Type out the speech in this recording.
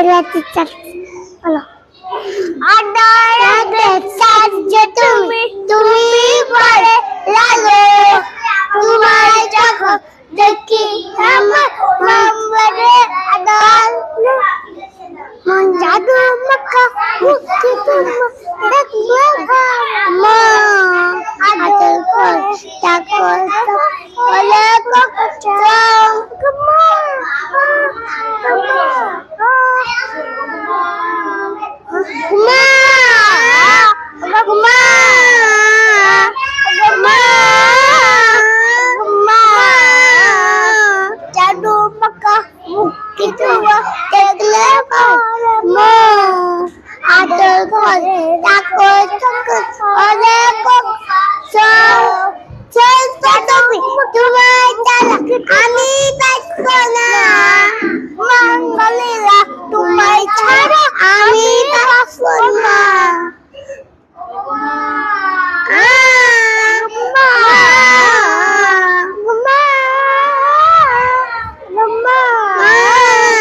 রাতে বলো আডারে সাজ তুমি তুমি পরে লাগো তোমার যখন দেখি আমার মামরে আদাল মন জাদু মাখা মুক্তি তোমার দেখবে মা আদল কর তাকর ওলে ককচাম কমা Guma, guma, guma, guma. Jadu Makkah bukti tua tegle mo. Adol kol takut takut oleh kok so. Cek tapi cuma jalan. Ani